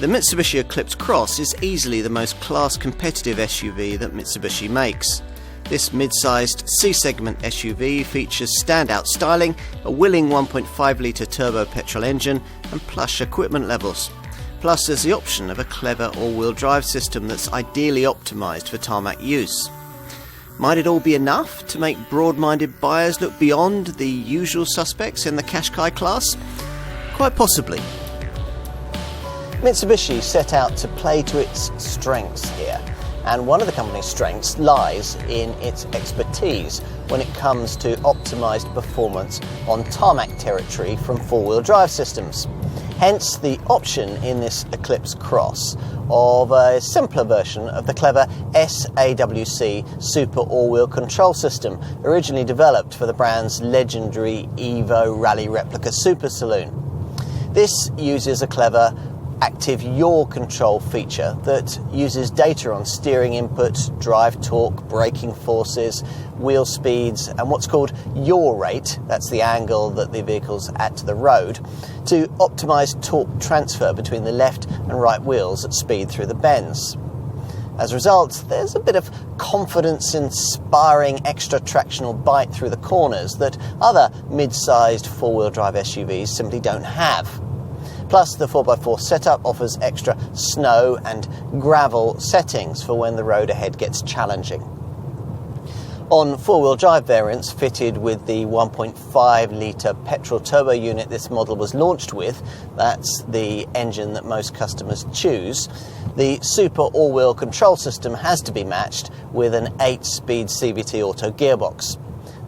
The Mitsubishi Eclipse Cross is easily the most class-competitive SUV that Mitsubishi makes. This mid-sized C-segment SUV features standout styling, a willing 1.5-litre turbo petrol engine and plush equipment levels. Plus there's the option of a clever all-wheel drive system that's ideally optimised for tarmac use. Might it all be enough to make broad-minded buyers look beyond the usual suspects in the Qashqai class? Quite possibly. Mitsubishi set out to play to its strengths here, and one of the company's strengths lies in its expertise when it comes to optimised performance on tarmac territory from four-wheel drive systems. Hence the option in this Eclipse Cross of a simpler version of the clever SAWC Super All-Wheel Control System, originally developed for the brand's legendary Evo Rally Replica Super Saloon. This uses a clever active yaw control feature that uses data on steering input, drive torque, braking forces, wheel speeds and what's called yaw rate, that's the angle that the vehicle's at to the road, to optimise torque transfer between the left and right wheels at speed through the bends. As a result, there's a bit of confidence-inspiring extra tractional bite through the corners that other mid-sized four-wheel drive SUVs simply don't have. Plus, the 4x4 setup offers extra snow and gravel settings for when the road ahead gets challenging. On four-wheel drive variants fitted with the 1.5-litre petrol turbo unit this model was launched with, that's the engine that most customers choose, the Super All-Wheel Control System has to be matched with an 8-speed CVT auto gearbox.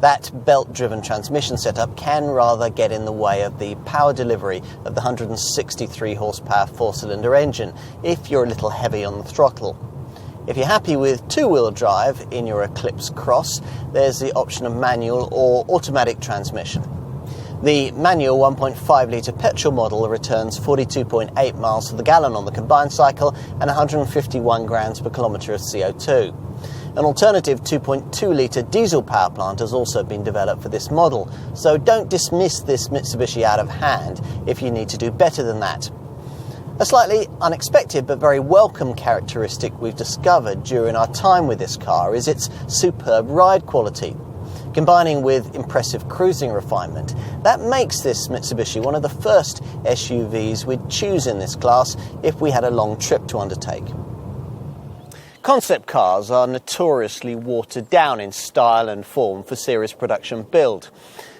That belt-driven transmission setup can rather get in the way of the power delivery of the 163 horsepower four-cylinder engine if you're a little heavy on the throttle. If you're happy with two-wheel drive in your Eclipse Cross, there's the option of manual or automatic transmission. The manual 1.5-litre petrol model returns 42.8 miles to the gallon on the combined cycle and 151 grams per kilometre of CO2. An alternative 2.2-litre diesel power plant has also been developed for this model, so don't dismiss this Mitsubishi out of hand if you need to do better than that. A slightly unexpected but very welcome characteristic we've discovered during our time with this car is its superb ride quality. Combining with impressive cruising refinement, that makes this Mitsubishi one of the first SUVs we'd choose in this class if we had a long trip to undertake. Concept cars are notoriously watered down in style and form for series production build.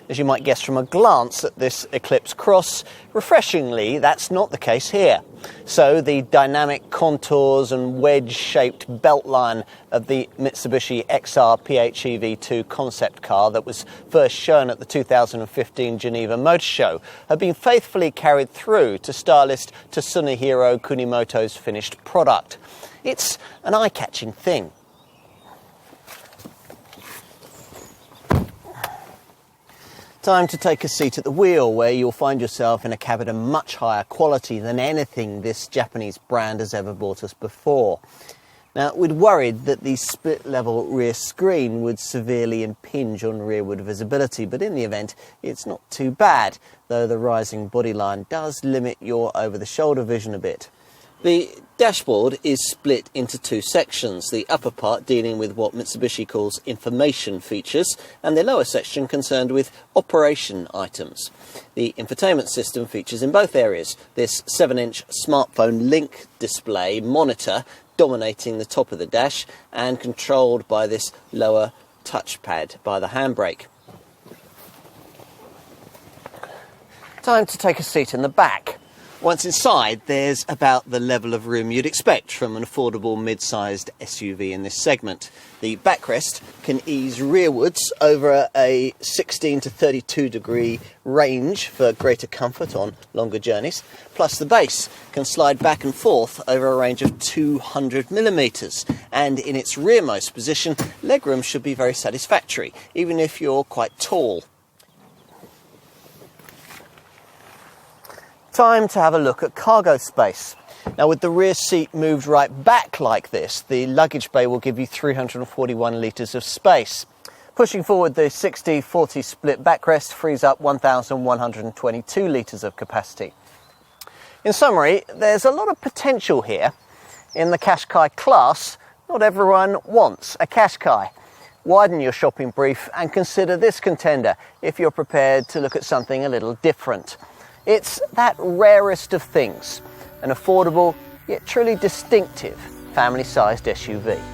As you might guess from a glance at this Eclipse Cross, refreshingly that's not the case here. So the dynamic contours and wedge-shaped beltline of the Mitsubishi XR PHEV2 concept car that was first shown at the 2015 Geneva Motor Show have been faithfully carried through to stylist Tsunehiro Kunimoto's finished product. It's an eye-catching thing. Time to take a seat at the wheel, where you'll find yourself in a cabin of much higher quality than anything this Japanese brand has ever brought us before. Now, we'd worried that the split-level rear screen would severely impinge on rearward visibility, but in the event, it's not too bad, though the rising bodyline does limit your over-the-shoulder vision a bit. The dashboard is split into two sections, the upper part dealing with what Mitsubishi calls information features, and the lower section concerned with operation items. The infotainment system features in both areas this 7-inch smartphone link display monitor dominating the top of the dash and controlled by this lower touchpad by the handbrake. Time to take a seat in the back. Once inside, there's about the level of room you'd expect from an affordable mid-sized SUV in this segment. The backrest can ease rearwards over a 16 to 32 degree range for greater comfort on longer journeys. Plus the base can slide back and forth over a range of 200 millimetres. And in its rearmost position, legroom should be very satisfactory, even if you're quite tall. Time to have a look at cargo space. Now, with the rear seat moved right back like this, the luggage bay will give you 341 litres of space. Pushing forward, the 60-40 split backrest frees up 1,122 litres of capacity. In summary, there's a lot of potential here. In the Qashqai class, not everyone wants a Qashqai. Widen your shopping brief and consider this contender if you're prepared to look at something a little different. It's that rarest of things, an affordable yet truly distinctive family-sized SUV.